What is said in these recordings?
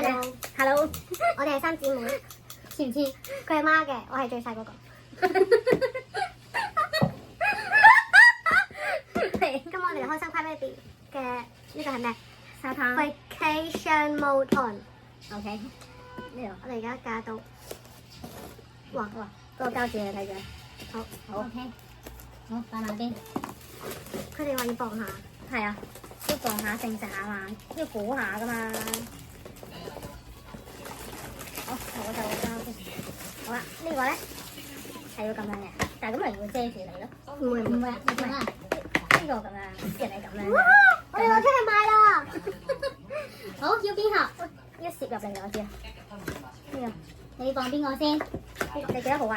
Hello，我哋係三姊妹，似唔似？佢係媽嘅，我係最細嗰個。咁我哋開心 Cry Baby 嘅呢個係咩？沙灘。Vacation Mode On。OK， 呢度我哋而家加到，哇，嗰個膠紙你睇住。好。OK。好，擺埋邊。佢哋話要磅下。係啊，要磅下證實下嘛，要估下噶嘛。好，我就交先。好啦，呢個咧係要咁樣嘅，但係咁咪會遮住你咯。唔會，唔會啊，你咁啊，呢個咁樣，人哋咁樣。我哋攞出去賣啦！好，要邊盒？一攝入嚟就我知啦。呢個你放邊個先？你幾多號位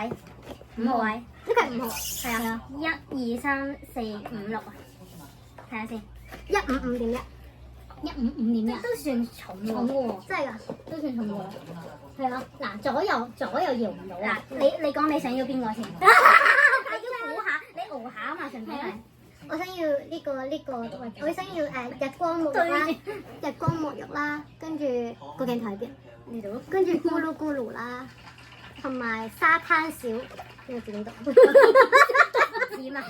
？5號位。呢個係5號。係啊，1、2、3、4、5、6啊。睇下先。155.1。155.1都算重喎。真係㗎？都算重喎。係啊，嗱，左右搖唔到。嗱，你講你想要邊個先？你要估下，你熬下啊嘛，順便係。我想要呢個，我想要日光沐浴啦，日光沐浴啦，跟住個鏡頭喺邊？呢度。跟住咕嚕咕嚕啦，同埋沙灘小呢個字點讀？點啊？呢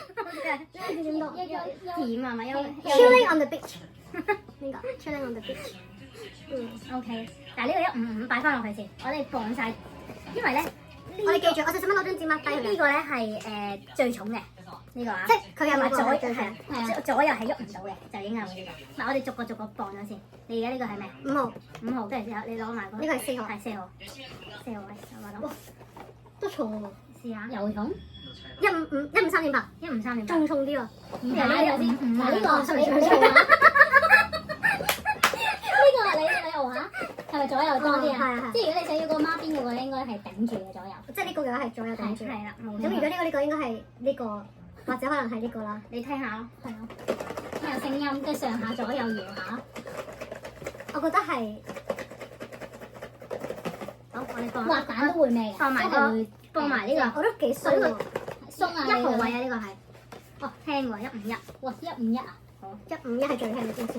個字點讀？點啊？咪有 Chilling on the beach。呢個 Chilling on the beach。OK，但係呢個155擺翻落去先，我哋放晒，因為咧我哋記住，我細細蚊攞張紙 mark 低佢。呢個咧係最重嘅呢個啊，即係佢有埋左係左右係喐唔到嘅，就應該會呢個。嗱，我哋逐個磅咗先。你而家呢個係咩5號。 5號，跟住之後你攞埋嗰呢個係4號。係4號，4號位，我話哇，都重喎！試下又重153.8， 153.8，仲重啲喎。呢個先，嗱呢個sorry，呢個你熬下，係咪左右多啲啊？即係如果你想要個孖邊嗰個咧，應該係頂住嘅左右。即係呢個嘅話係左右頂住。係啦，冇錯。咁如果呢個應該係呢個，或者可能係呢個啦。你聽下咯，係咯，有聲音，即係上下左右搖下。我覺得係，好，我哋放滑蛋都會咩嘅？放埋呢個，我覺得幾鬆喎。鬆啊！1號位啊，呢個係。哦，輕喎，151。哇，151啊！好151係最輕嘅，知唔知？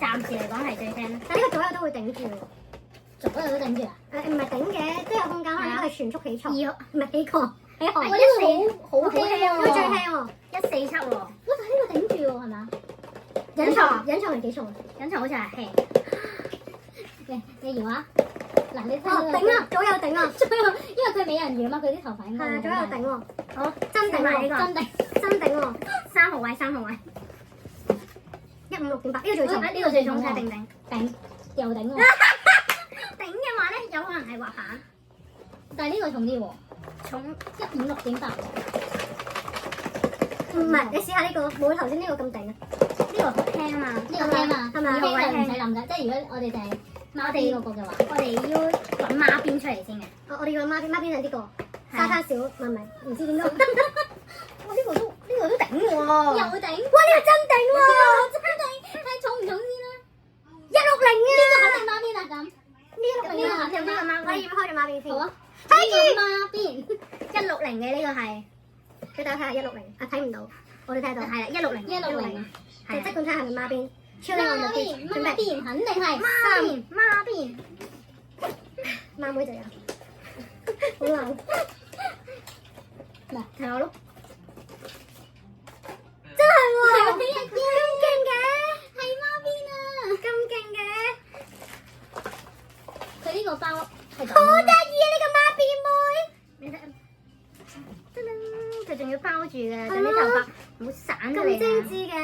暫時嚟講係最輕。但呢個左右都會頂住喎。左右都頂住啊？唔係頂嘅，都有空間，可能係全速起床。2號唔係起降，起航。哇！呢個好輕喎，呢個最輕喎。 147喎。哇！但係呢個頂住喎，係咪啊？隱藏係幾重啊？隱藏好似係輕。你搖下。嗱，你哦，頂啊！左右頂啊！左右，因為佢美人魚啊嘛，佢啲頭髮應該。係啊，左右頂喎。好，真頂喎，真頂。真頂喎。 3號位，3號位。156.8，呢個最重。呢個最重，睇頂。頂，又頂喎。頂嘅話咧，有可能係滑板，但係呢個重啲喎，重156.8。唔係，你試下呢個，冇頭先呢個咁頂啊。呢個好輕啊嘛，呢個輕啊，係咪啊？2號位唔使諗㗎，即係如果我哋就係孖邊嗰個嘅話，我哋要揾孖邊出嚟先嘅。我哋要孖邊係呢個沙灘小，唔知點解。哇！呢個都頂喎，又頂。哇！呢個真頂喎，真頂，睇重唔重先啦。 160啊！呢個肯定孖邊啦咁。呢個肯定呢個孖邊我哋要開咗孖邊先。好啊，睇住孖邊160嘅呢個係，俾大家睇下160啊，睇唔到，我哋睇到。係啦160，就即管睇下係咪孖邊。超靚我哋準備。孖邊肯定係孖邊。孖妹就有。好冷。嗱，睇我碌。真係喎！係啊，咁勁嘅，係孖邊啊！咁勁嘅，佢呢個包係咁。好得意啊！呢個孖邊妹。你睇，噔噔，佢仲要包住嘅，等啲頭髮唔好散出嚟咁精緻嘅。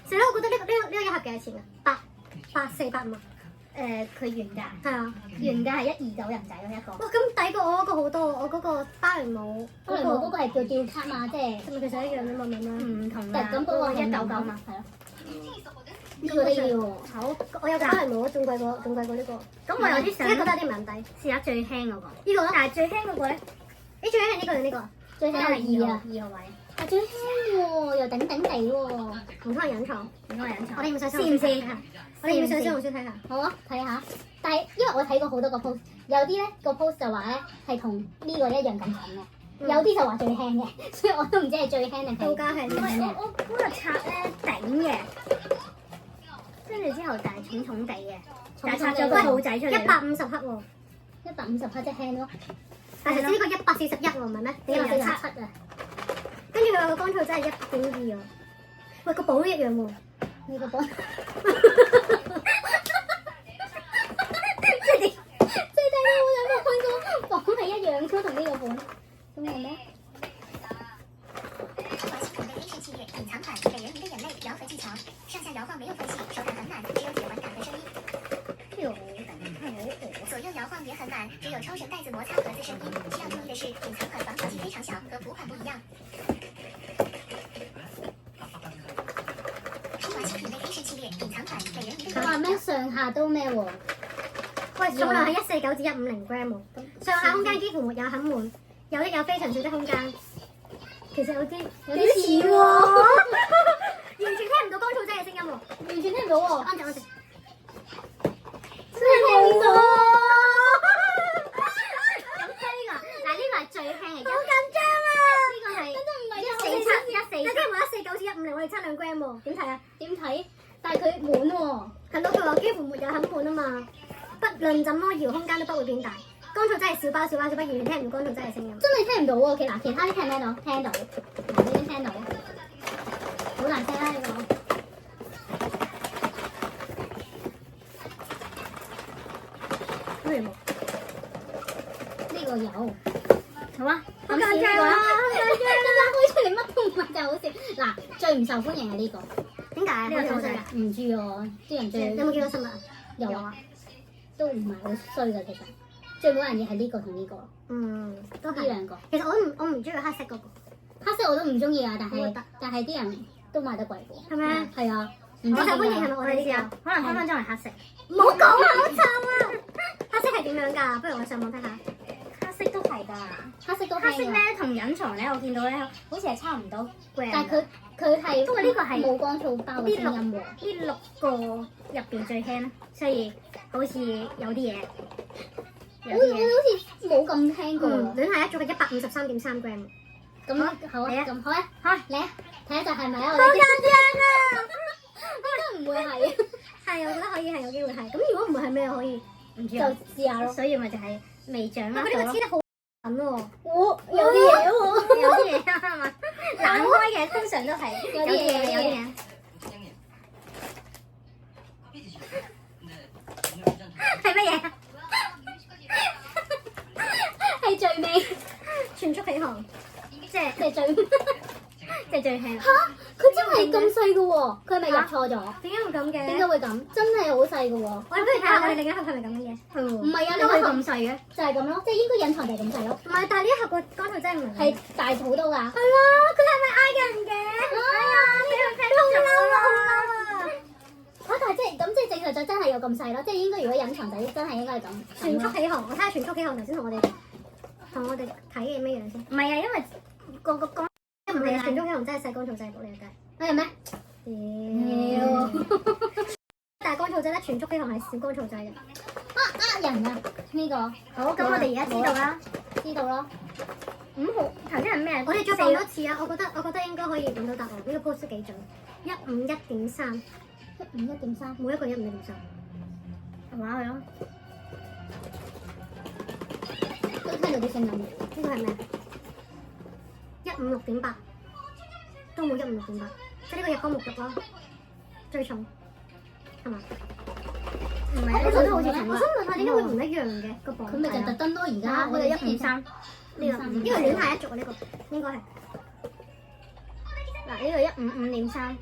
成日我覺得呢個一盒幾多錢啊？400蚊。佢原價係啊。原價係129人仔咯一個。哇！咁抵過我嗰個好多，我嗰個芭蕾舞芭蕾舞嗰個係叫吊卡嘛，即係咪其實一樣啫嘛，明唔明？唔同但㗎。咁嗰個199嘛，係咯。呢個都要喎。好，我有個芭蕾舞，仲貴過呢個。咁我有啲想覺得有啲唔係咁抵。試下最輕嗰個。呢個咯。但係最輕嗰個咧，你最輕係呢個定呢個？最輕係2號位。係最輕喎，又頂頂地喎。唔通係隱藏？唔通係隱藏？我哋要上試唔試？我哋要上小紅書睇下。好啊，睇下。但係因為我睇過好多個 post，有啲咧個 post 就話咧係同呢個一樣咁重嘅，有啲就話最輕嘅，所以我都唔知係最輕定係。到家係我嗰個刷咧頂嘅，跟住之後但係重重地嘅，重重地但係拆咗個兔仔出嚟。 150克喎， 150克即係輕咯，但係呢個141喎，唔係咩？你話1477，啊，跟住佢個乾燥真係1.2喎。喂，個磅都一樣喎。呢個磅。最大嘅我有冇看過磅係一樣咯，同呢個磅。咁係咩？华西普的 A 式系列隐藏版，给人鱼的眼泪摇和技巧，上下摇晃没有缝隙，手感很满，只有铁环感的声音。左右摇晃也很满，只有抽绳带子摩擦盒子声音。需要注意的是，隐藏款防腐剂非常小，和普款不一样。华西普的 A 式系列隐藏版，给人鱼的佢話咩上下都咩喎？喂，重量係149至150 gram 喎，上下空間幾乎沒有很滿，有的有非常少的空間。其實有啲似喎，完全聽唔到乾燥劑嘅聲音喎。完全聽唔到喎，安靜安靜。真係聽唔到。咁低㗎，嗱呢個係最輕嘅，好緊張啊！呢個係真係唔係147，但係冇149至150，我哋差2 gram 喎，點睇啊？點睇？但係佢滿喎，係咯，佢話幾乎沒有很滿啊嘛，不論怎麼搖，空間都不會變大。乾燥劑係小包小包小包，完全聽唔到乾燥劑嘅聲音。真係聽唔到喎。嗱，其他啲聽唔聽到？聽到，嗱呢啲聽到，好難聽啦呢個。好似冇。呢個有，好啊，咁試呢個啦。開出嚟乜都唔係，就好笑。嗱，最唔受歡迎係呢個，點解啊？呢個兔仔㗎。唔知喎，啲人最有冇見過新聞啊？有啊，都唔係好衰嘅其實。最冇人嘅係呢個同呢個，嗯，都係。呢兩個。其實我唔中意黑色嗰個。黑色我都唔中意啊，但我覺得係啲人都賣得貴嘅。係咪？係啊，唔知我受歡迎係點解咪我哋呢啲啊？可能分分鐘係黑色。唔好講啊！好臭啊！黑色係點樣㗎？不如我上網睇下。黑色都係㗎。黑色都黑色輕㗎，咧同隱藏咧，我見到咧好似係差唔多 gram。但係佢係不過呢個係冇乾燥包嘅聲音喎。呢6個入邊最輕，所以好似有啲嘢。我好似冇咁聽過。嗯，戀下一組係153.3 gram。咁好啊，嚟啊咁好啊，好，嚟啊，睇下就係咪啊？我好哋緊張啊！應該唔會係，係，我覺得可以係有機會係。咁如果唔係係咩可以？就唔知啊，試下咯。所以咪就係未掌握佢呢到咯。個黐得好緊喎。有啲嘢喎，有啲嘢啊嘛，冷開嘅通常都係有啲嘢有啲嘢。係乜嘢？係最尾，全速起航。即係即係最即係最輕。嚇，佢真係咁細嘅喎，佢係咪入錯咗？點解會咁嘅？點解會咁？真係好細嘅喎。我哋不如睇下我哋另一盒係咪咁嘅嘢？係喎，唔係啊，都係你咁細嘅。就係咁咯，即係應該隱藏就係咁細咯，唔係，但係呢一盒個乾燥劑唔係。係大好多㗎。係喎，佢係咪嗌人嘅？哎呀，俾佢睇到好嬲啊！但係即係咁，即係正常就真係有咁細咯，即係應該如果隱藏就真係應該係咁。全速起航，我睇下全速起航頭先同我哋睇嘅咩樣先。唔係啊，因為個乾唔係啊，全速起航真係細乾燥劑，你個計。係咩？屌！但係乾燥劑咧，全速起航係小乾燥劑嘅。呃人啊！呢個好，咁我哋而家知道啦。知道咯。 5號頭先係咩？我哋再放多次啊！我覺得應該可以揾到答案。呢個 post 都幾準，151.3， 151.3，每一個151.3。話佢咯。都聽到啲聲音。呢個係咩？156.8，都冇156.8，即係呢個日光沐浴咯，最重係嘛？唔係，我覺得好似重我想問下點解會唔一樣嘅個磅？佢咪就特登咯，而家我哋153。呢個呢個戀下一族啊！呢個應該係嗱，呢個155.3。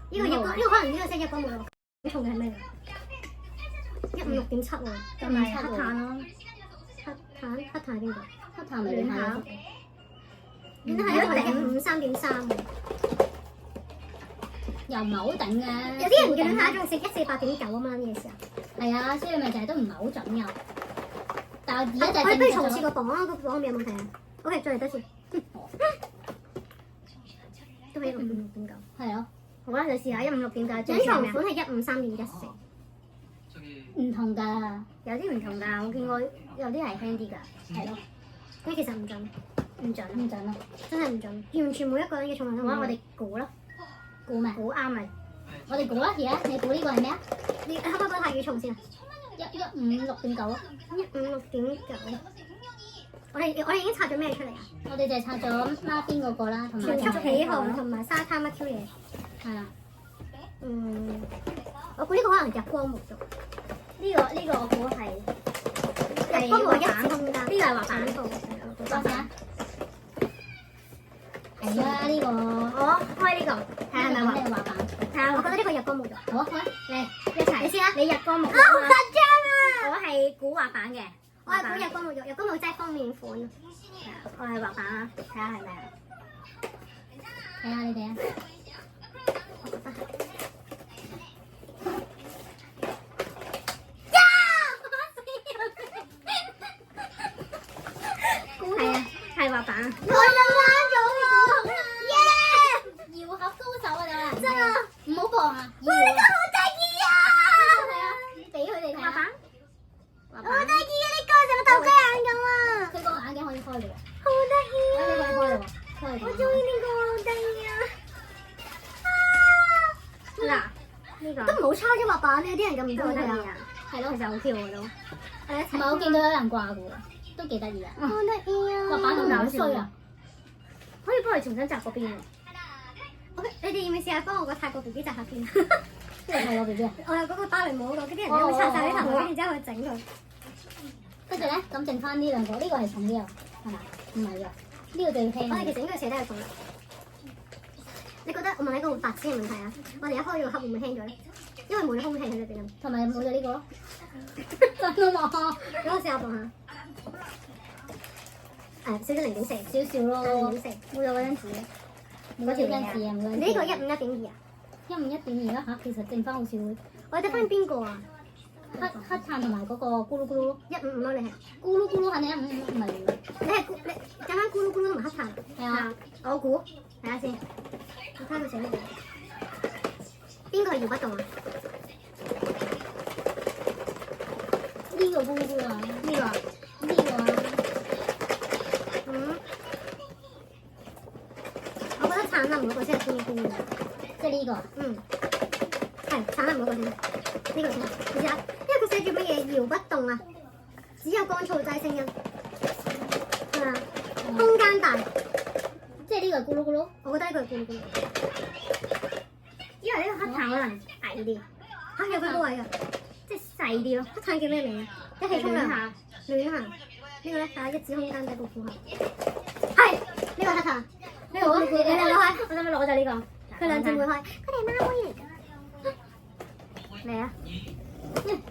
呢個可能呢個先日光沐浴，最重嘅係咩？156.7喎，同埋黑炭咯。黑炭係邊個？黑炭咪戀下一族。戀下一族係153.3喎。又唔係好頂嘅。有啲人嘅戀下一族係148.9啊嘛，呢個時候。係啊，所以咪就係都唔係好準㗎。但係而家就我哋不如重係試個磅啊！個磅有冇睇啊？OK，再嚟多次。都係156.9。係咯，好啦，就試下156.9。隱藏款係153.14。唔同㗎，有啲唔同㗎，我見過有啲係輕啲㗎。係咯，呢其實唔準，唔準。唔準咯。真係唔準，完全每一個人嘅重量都唔一樣。好啦，我哋估啦，估咩？估啱咪。我哋估啦，而家你估呢個係咩啊？你可唔可以講泰語重先啊156.9啊！ ？156.9。我哋已經拆咗咩出嚟啊？我哋就係拆咗孖邊嗰個啦，同埋全速起航同埋沙灘乜 Q 嘢？係啦。我估呢個可能日光木族。呢個我估係日光木一指空間。呢個係滑板。多謝。係啊，呢個我開呢個，睇下係咪滑咩滑板？睇下我覺得呢個日光木族。好啊，嚟一齊。你先啊！你日光木。好緊張啊！我係估滑板嘅。我係估日光木族，日光木即係封面款。我係滑板啊，睇下係咪啊？睇下你哋啊。係啊，係滑板啊。我就啱咗喎！搖盒高手啊，你真啊！唔好磅啊！搖呢個好得意啊！係啊，俾佢哋睇下。滑板。滑好板。得意啊！呢個成個豆雞眼咁啊！佢個眼鏡可以開嘅喎。好得意你可以開啊！嘅喎。開嘅。我中意呢個好得意啊！嗱，呢個都唔好差啫，滑板呢啲人咁唔中意啊！好得意啊。係咯，其實好跳嘅都。唔係我見到有人掛嘅喎，都幾得意啊！好得意啊！滑板都唔係好衰啊！可以幫佢重新紮嗰邊喎。你哋要唔要試下幫我個泰國 B B 紮下邊？呢個係我 B B 啊！我有嗰個芭蕾舞嗰個，啲人咧會拆晒啲頭髮，然之後去整佢。跟住咧，咁剩翻呢兩個，呢個係重啲啊，係咪？唔係㗎，呢個最輕我哋其實應該寫得係重。你覺得我問你一個好白痴嘅問題啊？我哋一開咗個盒會唔會輕咗咧？因為冇咗空氣喺裏邊啊。同埋冇咗呢個咯。真啊嘛！俾我試下磅下。少少0.4，少少咯， 0.4。冇咗嗰張紙。嗰條張紙啊，冇你呢個151.2啊151.2啦嚇，其實剩翻好少。我得翻邊個啊？黑炭同埋嗰個咕嚕咕嚕咯， 155咯，你係？咕嚕咕嚕肯定155唔係你。你係你揀翻咕嚕咕嚕同埋黑炭。係啊，我估睇下先。我睇下佢寫乜嘢。邊個係搖不動啊？呢個咕嚕咕嚕啊，呢個啊？呢個啊，我覺得橙林嗰個先係咕嚕咕嚕。即係呢個。係橙林嗰個先。呢個先。你試下，因為佢寫住乜嘢搖不動啊，只有乾燥劑聲音。係啊，空間大。即係呢個係咕嚕咕嚕。我覺得呢個係咕嚕咕嚕。因為呢個黑炭可能矮啲，嚇有幾個位啊？即係細啲咯。黑炭叫咩名啊？一氣沖涼下。暖行。呢個咧睇下一指空間底部符合。係呢個黑炭。呢個你兩個開。我想唔想攞咗呢個？佢兩姊妹開。佢哋係孖妹嚟㗎。嚟啊！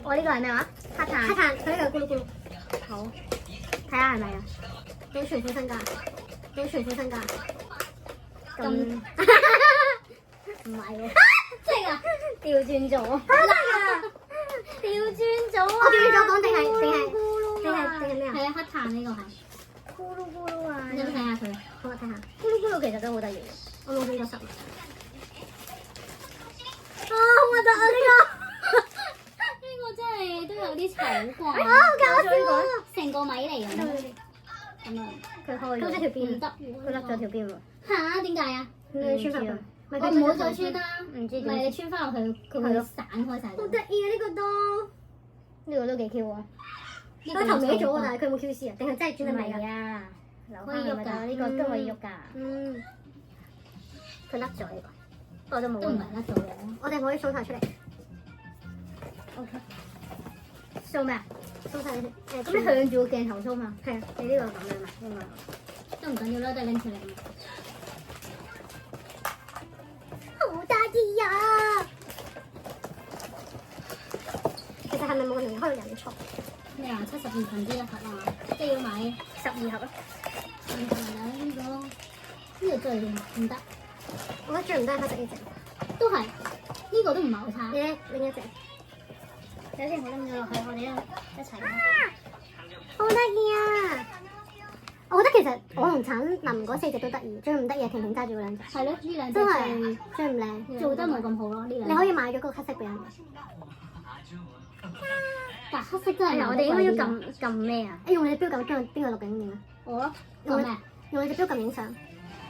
我呢個係咩話？黑炭。黑炭，佢呢個咕嚕咕嚕。好，睇下係咪啊？到全副身價。到全副身價。咁唔係喎，即係啊，調轉咗。調轉咗啊！我調轉咗講定係咕嚕咩啊？係啊，黑炭呢個係。咕嚕咕嚕啊！你有冇睇下佢？好我睇下。咕嚕咕嚕其實都好得意。我冇見過實物。好核突啊！呢個真係都有啲醜怪。好搞笑啊！成個米嚟嘅。咁啊，佢開咗咁即係條邊唔得喎。佢甩咗條邊喎。嚇？點解啊？你穿翻佢。我唔好再穿啦。唔知唔係你穿翻落去，佢會散開晒。好得意啊！呢個都。呢個都幾 Q 啊！佢頭歪咗啊，但係佢冇 QC 啊？定係真係唔專登嚟㗎？係啊，留可以喐㗎呢個都可以喐㗎。嗯。佢甩咗呢個，不過都冇都唔用。係甩咗嘅。我哋可以掃晒出嚟。 O K。掃咩啊？掃晒你先。咁你向住個鏡頭掃嘛？係啊。你呢個咁樣嘛？應該。都唔緊要啦，都係拎出嚟。好得意啊！其實係咪冇人開到人錯？咩啊？72分之一盒啊！即係要買12盒啊！呢個最唔得，我覺得最唔得係黑色呢隻。都係呢個都唔係好差。你咧另一隻。首先我拎咗落去，我哋一齊。好得意啊！我覺得其實我同橙林嗰4隻都得意，最唔得意係婷婷揸住嗰兩隻。係咯，呢兩隻真係最唔靚。最做得冇咁好咯。呢兩你可以買咗嗰個黑色俾人。但黑色真係我哋應該要撳咩啊？用你隻標撳邊個錄緊影啊？我咯，用你講咩？用你隻標撳影相，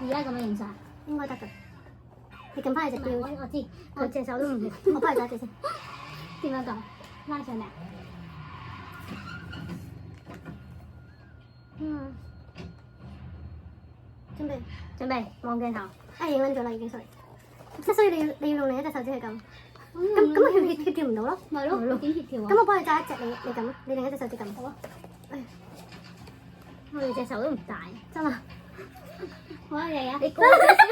而家咁樣影相，應該得㗎。你撳翻你隻錶，我知，佢隻手都唔掂。我幫你揸住先。點樣撳？拉上嚟。嗯，準備。準備望鏡頭。啊，影緊咗啦，已經sorry。即係所以你要用另一隻手指去撳。咁咪協調唔到咯。咪咯，點協調啊？咁我幫你揸一隻，你撳啊，你另一隻手指撳。好啊。我哋隻手都唔大。真啊！好啊，日日。你高咗少。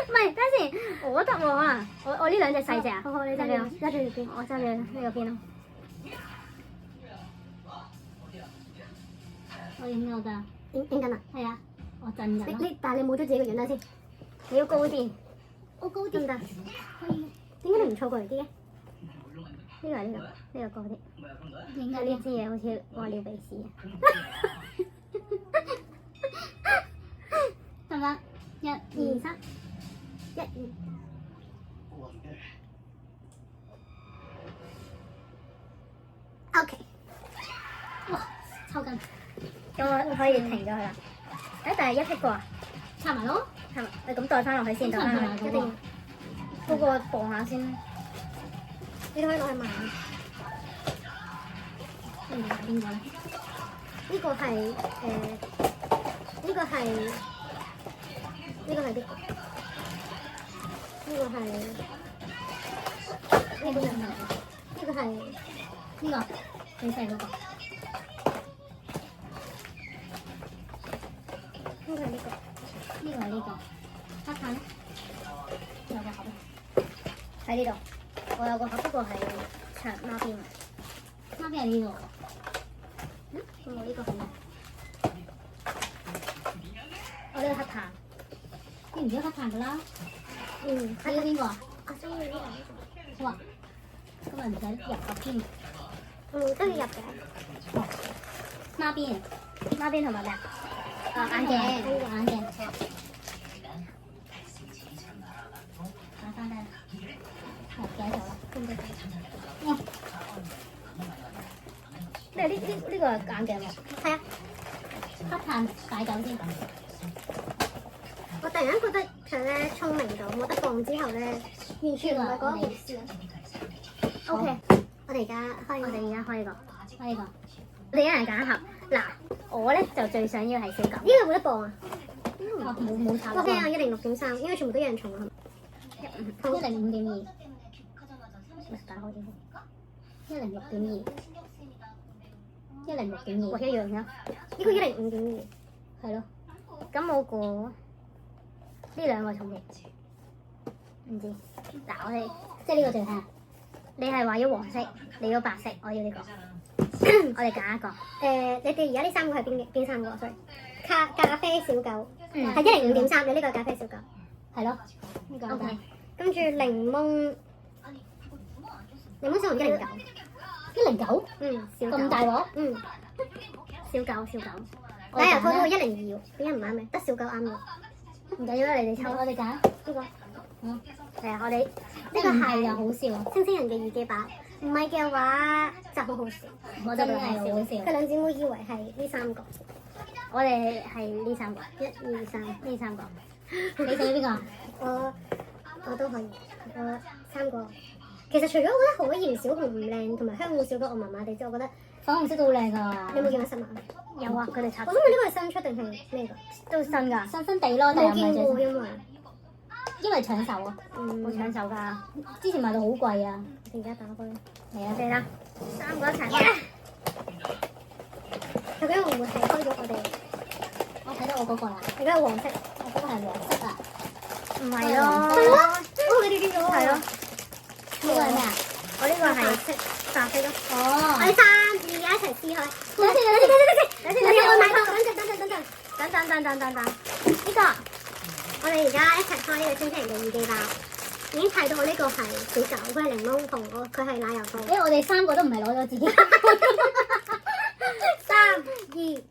唔係，等陣先，我得喎可能。我呢兩隻細隻啊。好好，你揸住條邊。我揸住呢個邊咯。我影咗㗎。影緊啦。係啊，我震緊咯。但係你冇咗自己個樣啦先。你要高啲。我高啲得唔得？可以。點解你唔錯過嚟啲嘅？呢個高啲。影緊呢呢支嘢好似屙尿鼻屎啊！得唔得？1、2、3。 1、2。OK。哇，抽筋。咁我可以停咗佢啦。但係一剔過啊？插埋咯。係咪？你咁袋翻落去先，袋翻落去。一定。嗰個磅下先。你都可以攞去賣。邊個咧？呢個係呢個係邊個？呢個係呢個最細嗰個。呢個係呢個。黑炭咧？有個盒喺呢度。我有個盒，不過係長孖邊。孖邊係呢度。我呢個係咩？我呢個黑炭。你唔要黑炭㗎啦？嗯，你要邊個啊？我中意呢個。好啊。咁咪唔使入盒添。都要入嘅。孖邊。孖邊同埋咩啊？眼鏡。眼鏡。打翻低啦。係幾多啦？咁就哇！呢個係眼鏡喎。係啊！黑炭擺酒先。我突然間覺得佢咧聰明到冇得放之後咧，完全唔係嗰一回事啊。OK，我哋而家開，我哋而家開呢個。開呢個。我哋一人揀一盒。嗱，我咧就最想要係小狗。呢個冇得磅啊！哦，冇插。 OK 啊，106.3，應該全部都有人重啊。 105.2。打開啲。 106.2。106.2。一樣嘅。呢個105.2。係咯。咁我估呢兩個重啲。唔知。嗱，我哋即係呢個最輕。你係話要黃色，你要白色，我要呢個。我哋揀一個。你哋而家呢三個係邊三個？sorry，咖啡小狗嗯係105.3，你呢個係咖啡小狗。係咯。呢個 OK，跟住檸檬小熊109， 109。小狗咁大鑊？小狗。我奶油套套揀啦。 102喎，點解唔啱嘅？得小狗啱嘅。唔緊要啦，你哋抽。我哋揀。呢個係啊，我哋呢個係又好笑啊！星星人嘅耳機包，唔係嘅話就好好笑。我真係好佢笑。兩姊妹以為係呢三個，我哋係呢三個， 1、2、3，呢三個。你想要邊個？我都可以，我三個。其實除咗我覺得可鹽小熊唔靚，同埋香芋小狗我麻麻地之外，我覺得粉紅色都好靚㗎。你有冇見過新聞？有啊，佢哋拆我想問呢個係新出定係咩㗎？都新㗎，新新地咯，但係冇見過，唔係最因為因為搶手啊！好搶手㗎。之前賣到好貴啊！而家打開，係啊，嚟啦，三個一齊開。究竟會唔會係開咗我哋？我睇到我嗰個啦，而家係黃色，我嗰個係黃色啊！唔係咯。係咯，哦，你哋見到係咯。呢個係咩啊？我呢個係白色咯。哦我哋3、2、1一齊撕開。等陣，你我買到，等陣。呢個我哋而家一齊開呢個星星人嘅耳機包，已經睇到呢個係小狗，佢係檸檬同佢係奶油套。因為我哋三個都唔係攞咗自己。 3、2、1，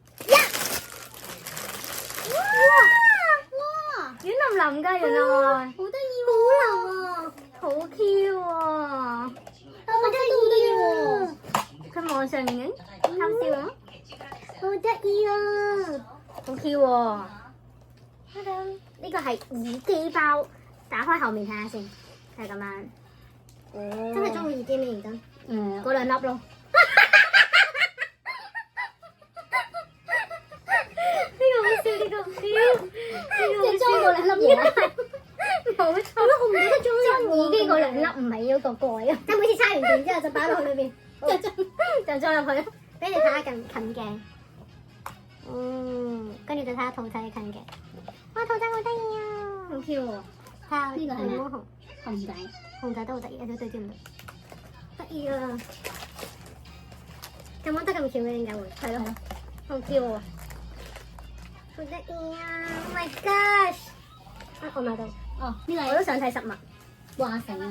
哇！軟腍腍㗎，原來。好得意好喎！流啊！好 Q 喎。我真係好得意喎！佢網上面偷笑啊，好得意啊！好 Q 喎。呢個係耳機包，打開後面睇下先，係咁樣。哦，真係中意啲咩認真？嗰兩粒咯。呢個好笑，呢個即係裝嗰兩粒嘢啦。冇錯。我唔記得裝裝耳機嗰兩粒唔係嗰個蓋啊，即係每次叉完電之後就擺落去裏邊，就裝入去。俾你睇下近鏡。跟住就睇下兔仔嘅近鏡。哇，兔仔好得意啊！好 Q 喎，睇下呢個係咩毛熊，熊仔。熊仔都好得意，有對尖嘅，得意啊！咁樣得咁巧嘅點解會？係咯，好 Q 喎！好得意啊 ！Oh my gosh！啊，我買到。哦，呢個我都想睇實物。掛繩啊，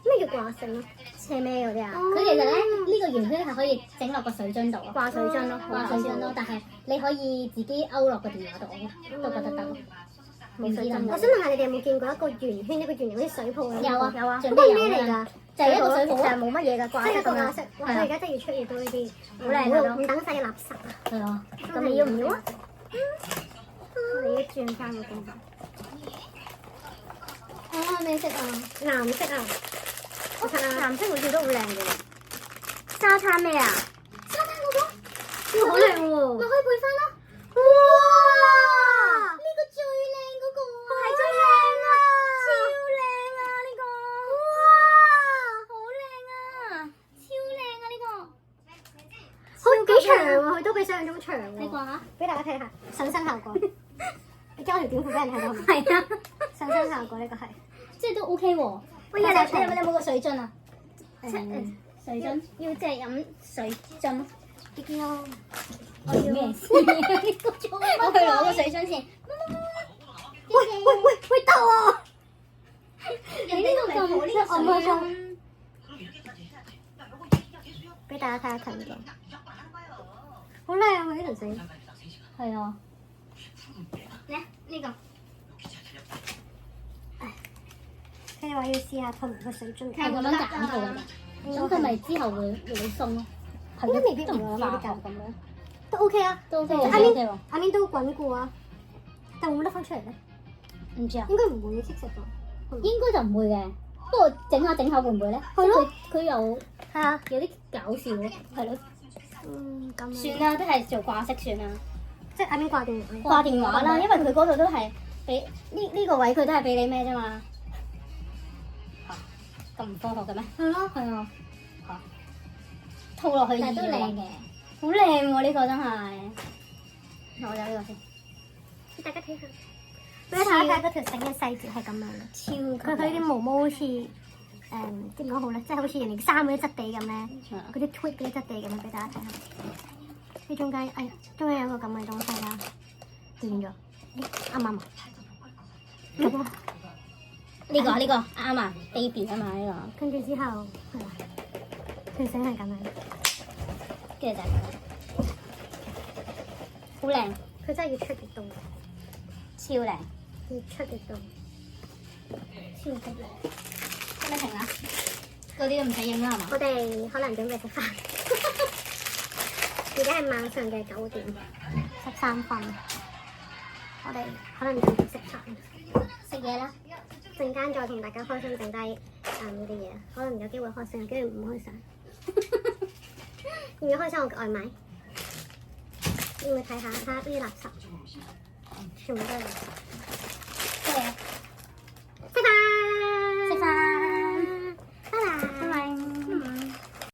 咩叫掛繩啊？車咩嗰啲啊？哦佢其實咧呢個圓圈係可以整落個水樽度啊，掛水樽咯，掛水樽咯，但係你可以自己勾落個電話度，都覺得得。冇水樽。唔知得唔得我想問下你哋有冇見過一個圓圈，一個圓形好似水泡咁？有啊有啊。準嗰個備有㗎咩嚟㗎？就係一個水泡啊，其實冇乜嘢㗎，掛即係飾咁樣一個顏色。哇！佢而家真係越出越多呢啲，好靚㗎都唔等使嘅垃圾啊！係啊，咁你要唔要啊？我哋轉翻個鏡頭。啊咩色啊？藍色啊！我睇下藍色好似都好靚嘅喎。沙灘咩啊？沙灘嗰個，呢個好靚咪喎！可以配翻咯。哇！呢個最靚嗰個啊，係最靚啊！超靚啊呢個！哇！好靚啊，超靚啊呢個！好幾長喎，佢都比想象中長喎。你掛下？俾大家睇下上身效果。你將我條短褲俾人睇到係咪？係啊，上身效果呢個係。即係都 OK 喎。喂，你有冇個水樽啊？水樽要即係飲水樽。啲咯。我要咩事？我去攞個水樽先。喂，得喎！你呢個咁按摩鐘。俾大家睇下近鏡。好靚啊！呢條繩。係啊。咧呢個佢哋話要試下同個水樽。係咁樣揀套㗎，咁佢咪之後會鬆咯。係應該未必都唔會化會有啲學咁樣，都 OK 啊。都 OK 阿 OK 面 OK 喎。阿面都滾過啊，但會唔會得翻出嚟咧？唔知啊，應該唔會嘅，其實都。應該就唔會嘅。不過整下會唔會咧？係咯，佢又係啊。有啲搞笑咯，係咯。咁。算啦，都係做掛飾算啦。即係阿面掛電話。掛電話啦，因為佢嗰度都係俾呢個位，佢都係俾你咩啫嘛。咁唔科學嘅咩？係咯。係啊。套落去但係都靚嘅。好靚喎！呢個真係。我有呢個先。俾大家睇下。俾大家睇下嗰條繩嘅細節係咁樣嘅。超佢啲毛毛好似點講好咧？即係好似人哋衫嗰啲質地咁咧，嗰啲 tweed 嗰啲質地咁樣俾大家睇下。呢中間中間有個咁嘅東西啦，斷咗，啱唔啱啊？呢個啱啊，baby 啊嘛呢跟住之後係啦，條繩係咁樣，個，跟住就係咁樣，好靚，佢真係越出越多，超靚，越出越多，超級靚。咁你停啦，嗰啲都唔使影啦係嘛？我哋可能準備食飯，而家係晚上嘅9:13分，我哋可能準備食飯，食嘢啦，陣間再同大家開箱剩低嗰啲嘢，可能有機會開箱，有機會唔開箱。要唔要開箱我嘅外賣？要唔要睇下呢啲垃圾？全部都係垃圾。